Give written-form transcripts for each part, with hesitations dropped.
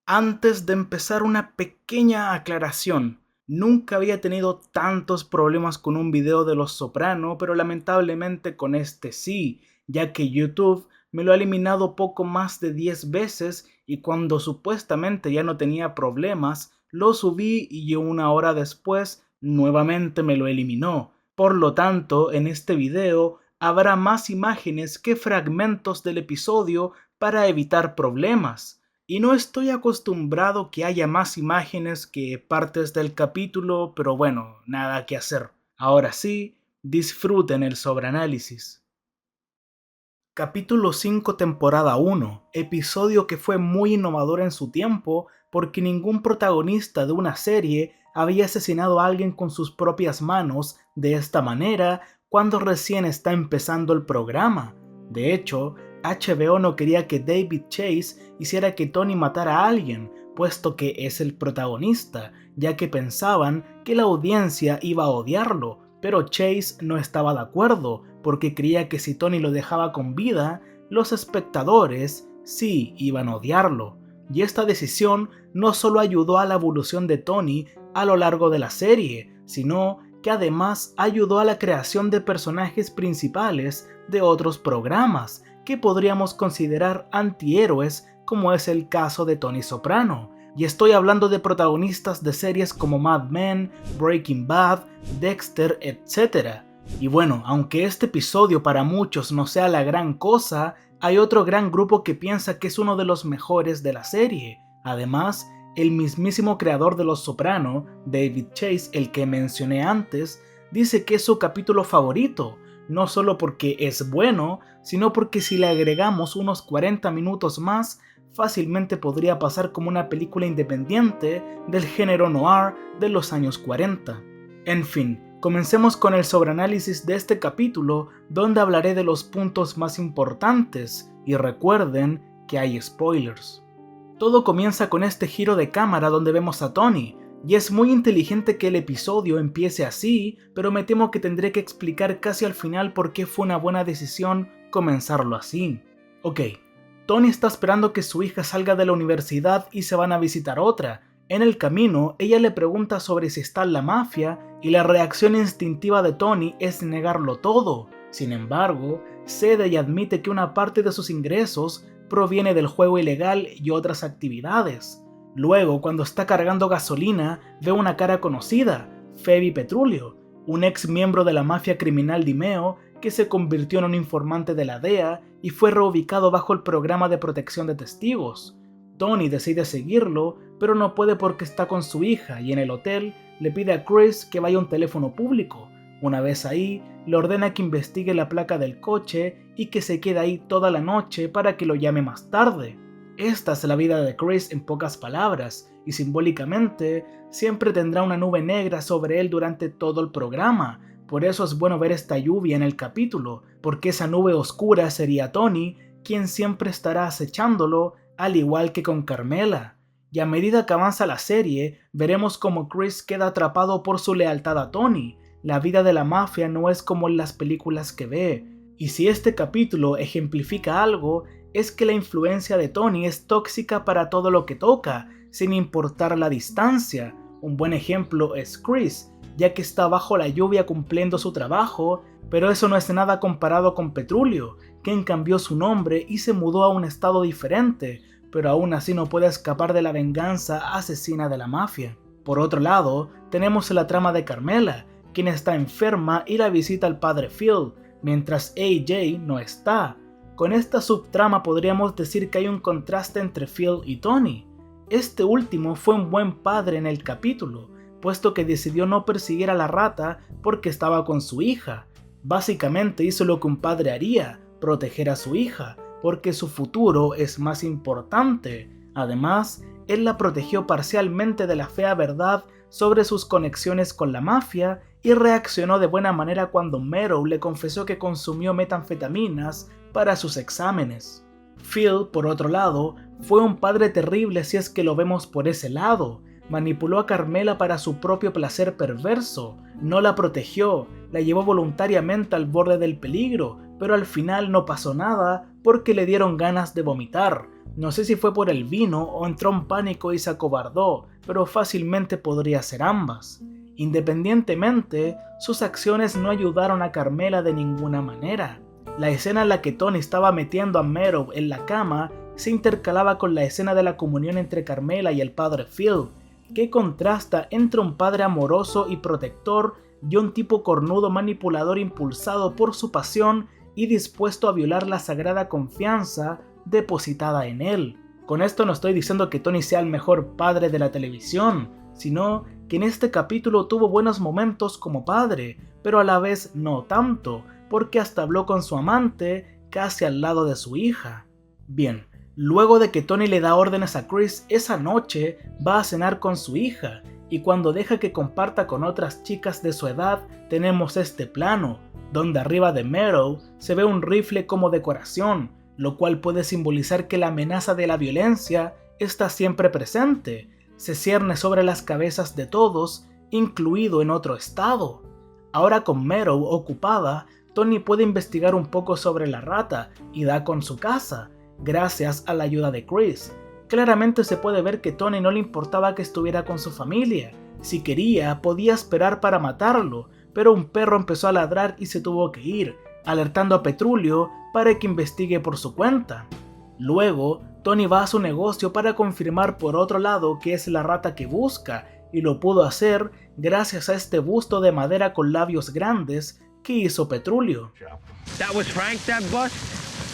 Antes de empezar, una pequeña aclaración. Nunca había tenido tantos problemas con un video de Los Soprano, pero lamentablemente con este sí, ya que YouTube me lo ha eliminado poco más de 10 veces y cuando supuestamente ya no tenía problemas, lo subí y una hora después nuevamente me lo eliminó. Por lo tanto, en este video habrá más imágenes que fragmentos del episodio para evitar problemas. Y no estoy acostumbrado que haya más imágenes que partes del capítulo, pero bueno, nada que hacer. Ahora sí, disfruten el sobreanálisis. Capítulo 5, temporada 1, episodio que fue muy innovador en su tiempo porque ningún protagonista de una serie había asesinado a alguien con sus propias manos de esta manera cuando recién está empezando el programa. De hecho, HBO no quería que David Chase hiciera que Tony matara a alguien, puesto que es el protagonista, ya que pensaban que la audiencia iba a odiarlo, pero Chase no estaba de acuerdo, porque creía que si Tony lo dejaba con vida, los espectadores sí iban a odiarlo. Y esta decisión no solo ayudó a la evolución de Tony a lo largo de la serie, sino que además ayudó a la creación de personajes principales de otros programas que podríamos considerar antihéroes, como es el caso de Tony Soprano. Y estoy hablando de protagonistas de series como Mad Men, Breaking Bad, Dexter, etc. Y bueno, aunque este episodio para muchos no sea la gran cosa, hay otro gran grupo que piensa que es uno de los mejores de la serie. Además, el mismísimo creador de Los Soprano, David Chase, el que mencioné antes, dice que es su capítulo favorito, no solo porque es bueno, sino porque si le agregamos unos 40 minutos más, fácilmente podría pasar como una película independiente del género noir de los años 40. En fin, comencemos con el sobreanálisis de este capítulo, donde hablaré de los puntos más importantes, y recuerden que hay spoilers. Todo comienza con este giro de cámara donde vemos a Tony, y es muy inteligente que el episodio empiece así, pero me temo que tendré que explicar casi al final por qué fue una buena decisión comenzarlo así. Ok, Tony está esperando que su hija salga de la universidad y se van a visitar otra. En el camino, ella le pregunta sobre si está en la mafia y la reacción instintiva de Tony es negarlo todo. Sin embargo, cede y admite que una parte de sus ingresos proviene del juego ilegal y otras actividades. Luego, cuando está cargando gasolina, ve una cara conocida, Phoebe Petrulio, un ex miembro de la mafia criminal Dimeo que se convirtió en un informante de la DEA y fue reubicado bajo el programa de protección de testigos. Tony decide seguirlo, pero no puede porque está con su hija y en el hotel le pide a Chris que vaya a un teléfono público. Una vez ahí, le ordena que investigue la placa del coche y que se quede ahí toda la noche para que lo llame más tarde. Esta es la vida de Chris en pocas palabras, y simbólicamente siempre tendrá una nube negra sobre él durante todo el programa. Por eso es bueno ver esta lluvia en el capítulo, porque esa nube oscura sería Tony, quien siempre estará acechándolo, al igual que con Carmela. Y a medida que avanza la serie, veremos cómo Chris queda atrapado por su lealtad a Tony. La vida de la mafia no es como en las películas que ve, y si este capítulo ejemplifica algo, es que la influencia de Tony es tóxica para todo lo que toca, sin importar la distancia. Un buen ejemplo es Chris, ya que está bajo la lluvia cumpliendo su trabajo, pero eso no es nada comparado con Petrulio, quien cambió su nombre y se mudó a un estado diferente, pero aún así no puede escapar de la venganza asesina de la mafia. Por otro lado, tenemos la trama de Carmela, quien está enferma y la visita al padre Phil, mientras AJ no está. Con esta subtrama podríamos decir que hay un contraste entre Phil y Tony. Este último fue un buen padre en el capítulo, puesto que decidió no perseguir a la rata porque estaba con su hija. Básicamente hizo lo que un padre haría, proteger a su hija, porque su futuro es más importante. Además, él la protegió parcialmente de la fea verdad sobre sus conexiones con la mafia y reaccionó de buena manera cuando Meadow le confesó que consumió metanfetaminas para sus exámenes. Phil, por otro lado, fue un padre terrible si es que lo vemos por ese lado. Manipuló a Carmela para su propio placer perverso, no la protegió, la llevó voluntariamente al borde del peligro, pero al final no pasó nada porque le dieron ganas de vomitar. No sé si fue por el vino o entró en pánico y se acobardó, pero fácilmente podría ser ambas. Independientemente, sus acciones no ayudaron a Carmela de ninguna manera. La escena en la que Tony estaba metiendo a Meadow en la cama se intercalaba con la escena de la comunión entre Carmela y el padre Phil, que contrasta entre un padre amoroso y protector y un tipo cornudo manipulador impulsado por su pasión y dispuesto a violar la sagrada confianza depositada en él. Con esto no estoy diciendo que Tony sea el mejor padre de la televisión, sino que en este capítulo tuvo buenos momentos como padre, pero a la vez no tanto, porque hasta habló con su amante casi al lado de su hija. Bien, luego de que Tony le da órdenes a Chris, esa noche va a cenar con su hija, y cuando deja que comparta con otras chicas de su edad, tenemos este plano, donde arriba de Meadow se ve un rifle como decoración, lo cual puede simbolizar que la amenaza de la violencia está siempre presente, se cierne sobre las cabezas de todos, incluido en otro estado. Ahora con Meadow ocupada, Tony puede investigar un poco sobre la rata y da con su casa, gracias a la ayuda de Chris. Claramente se puede ver que Tony no le importaba que estuviera con su familia. Si quería, podía esperar para matarlo, pero un perro empezó a ladrar y se tuvo que ir, alertando a Petrulio para que investigue por su cuenta. Luego, Tony va a su negocio para confirmar por otro lado que es la rata que busca, y lo pudo hacer gracias a este busto de madera con labios grandes que hizo Petrulio. That was Frank, that bust?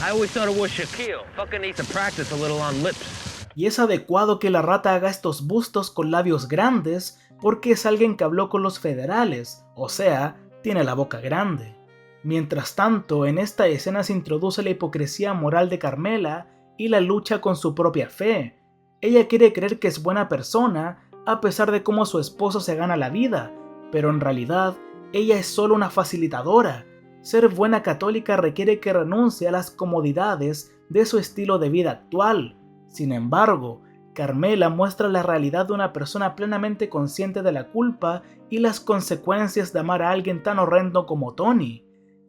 I always thought it was Shaquille. Fucking needs to practice a little on lips. Y es adecuado que la rata haga estos bustos con labios grandes porque es alguien que habló con los federales, o sea, tiene la boca grande. Mientras tanto, en esta escena se introduce la hipocresía moral de Carmela y la lucha con su propia fe. Ella quiere creer que es buena persona a pesar de cómo su esposo se gana la vida, pero en realidad ella es solo una facilitadora. Ser buena católica requiere que renuncie a las comodidades de su estilo de vida actual. Sin embargo, Carmela muestra la realidad de una persona plenamente consciente de la culpa y las consecuencias de amar a alguien tan horrendo como Tony.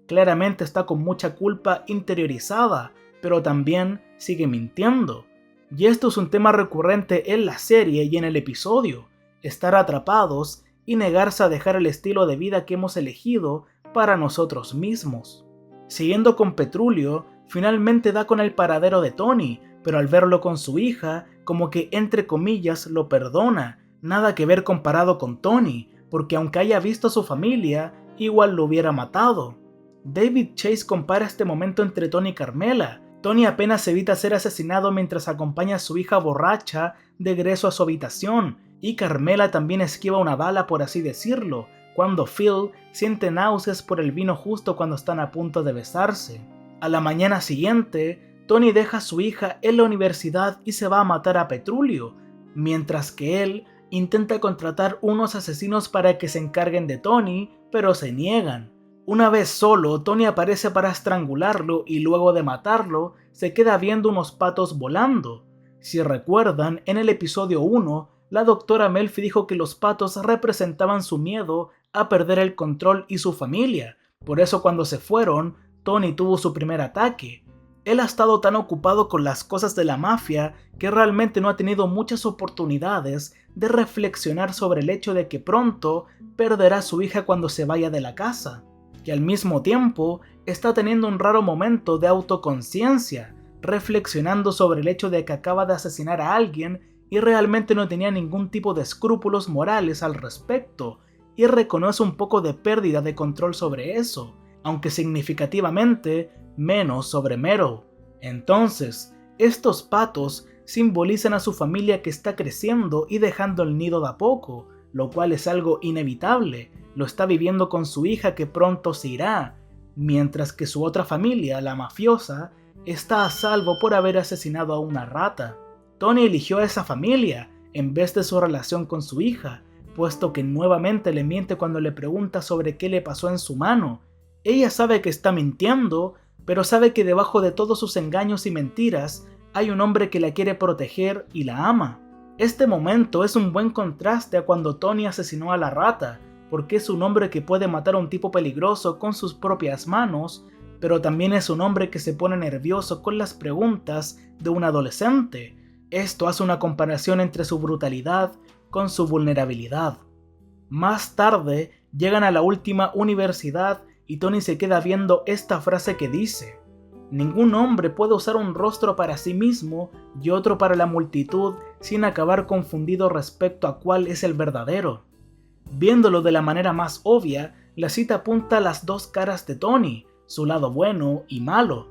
Claramente está con mucha culpa interiorizada, pero también sigue mintiendo. Y esto es un tema recurrente en la serie y en el episodio: estar atrapados y negarse a dejar el estilo de vida que hemos elegido para nosotros mismos. Siguiendo con Petrulio, finalmente da con el paradero de Tony, pero al verlo con su hija, como que entre comillas lo perdona. Nada que ver comparado con Tony, porque aunque haya visto a su familia, igual lo hubiera matado. David Chase compara este momento entre Tony y Carmela. Tony apenas evita ser asesinado mientras acompaña a su hija borracha de regreso a su habitación, y Carmela también esquiva una bala, por así decirlo, cuando Phil siente náuseas por el vino justo cuando están a punto de besarse. A la mañana siguiente, Tony deja a su hija en la universidad y se va a matar a Petrulio, mientras que él intenta contratar unos asesinos para que se encarguen de Tony, pero se niegan. Una vez solo, Tony aparece para estrangularlo y luego de matarlo, se queda viendo unos patos volando. Si recuerdan, en el episodio 1, la doctora Melfi dijo que los patos representaban su miedo a perder el control y su familia. Por eso cuando se fueron, Tony tuvo su primer ataque. Él ha estado tan ocupado con las cosas de la mafia que realmente no ha tenido muchas oportunidades de reflexionar sobre el hecho de que pronto perderá a su hija cuando se vaya de la casa. Y al mismo tiempo está teniendo un raro momento de autoconciencia, reflexionando sobre el hecho de que acaba de asesinar a alguien y realmente no tenía ningún tipo de escrúpulos morales al respecto, y reconoce un poco de pérdida de control sobre eso, aunque significativamente menos sobre Meadow. Entonces, estos patos simbolizan a su familia que está creciendo y dejando el nido de a poco, lo cual es algo inevitable. Lo está viviendo con su hija que pronto se irá, mientras que su otra familia, la mafiosa, está a salvo por haber asesinado a una rata. Tony eligió a esa familia en vez de su relación con su hija, puesto que nuevamente le miente cuando le pregunta sobre qué le pasó en su mano. Ella sabe que está mintiendo, pero sabe que debajo de todos sus engaños y mentiras hay un hombre que la quiere proteger y la ama. Este momento es un buen contraste a cuando Tony asesinó a la rata, porque es un hombre que puede matar a un tipo peligroso con sus propias manos, pero también es un hombre que se pone nervioso con las preguntas de un adolescente. Esto hace una comparación entre su brutalidad con su vulnerabilidad. Más tarde, llegan a la última universidad y Tony se queda viendo esta frase que dice: ningún hombre puede usar un rostro para sí mismo y otro para la multitud sin acabar confundido respecto a cuál es el verdadero. Viéndolo de la manera más obvia, la cita apunta a las dos caras de Tony, su lado bueno y malo.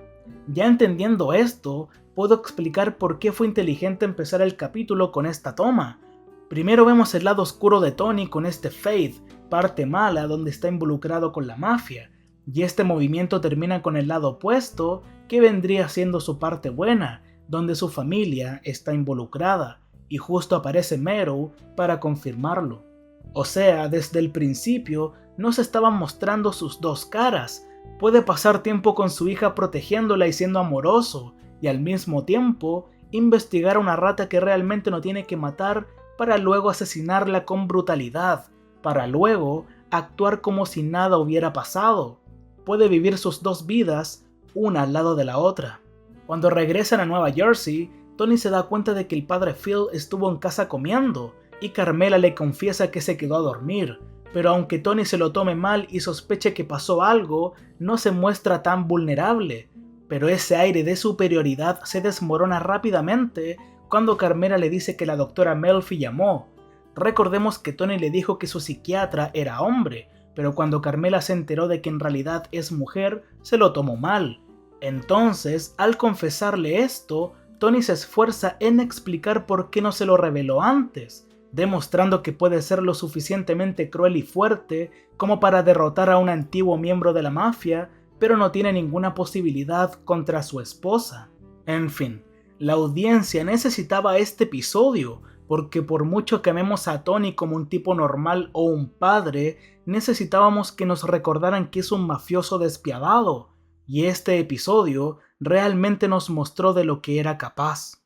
Ya entendiendo esto, puedo explicar por qué fue inteligente empezar el capítulo con esta toma. Primero vemos el lado oscuro de Tony con este Faith, parte mala donde está involucrado con la mafia, y este movimiento termina con el lado opuesto, que vendría siendo su parte buena, donde su familia está involucrada, y justo aparece Meadow para confirmarlo. O sea, desde el principio nos estaban mostrando sus dos caras. Puede pasar tiempo con su hija protegiéndola y siendo amoroso, y al mismo tiempo investigar a una rata que realmente no tiene que matar para luego asesinarla con brutalidad, para luego actuar como si nada hubiera pasado. Puede vivir sus dos vidas, una al lado de la otra. Cuando regresan a Nueva Jersey, Tony se da cuenta de que el padre Phil estuvo en casa comiendo, y Carmela le confiesa que se quedó a dormir, pero aunque Tony se lo tome mal y sospeche que pasó algo, no se muestra tan vulnerable. Pero ese aire de superioridad se desmorona rápidamente cuando Carmela le dice que la doctora Melfi llamó. Recordemos que Tony le dijo que su psiquiatra era hombre, pero cuando Carmela se enteró de que en realidad es mujer, se lo tomó mal. Entonces, al confesarle esto, Tony se esfuerza en explicar por qué no se lo reveló antes, demostrando que puede ser lo suficientemente cruel y fuerte como para derrotar a un antiguo miembro de la mafia, pero no tiene ninguna posibilidad contra su esposa. En fin, la audiencia necesitaba este episodio, porque por mucho que amemos a Tony como un tipo normal o un padre, necesitábamos que nos recordaran que es un mafioso despiadado, y este episodio realmente nos mostró de lo que era capaz.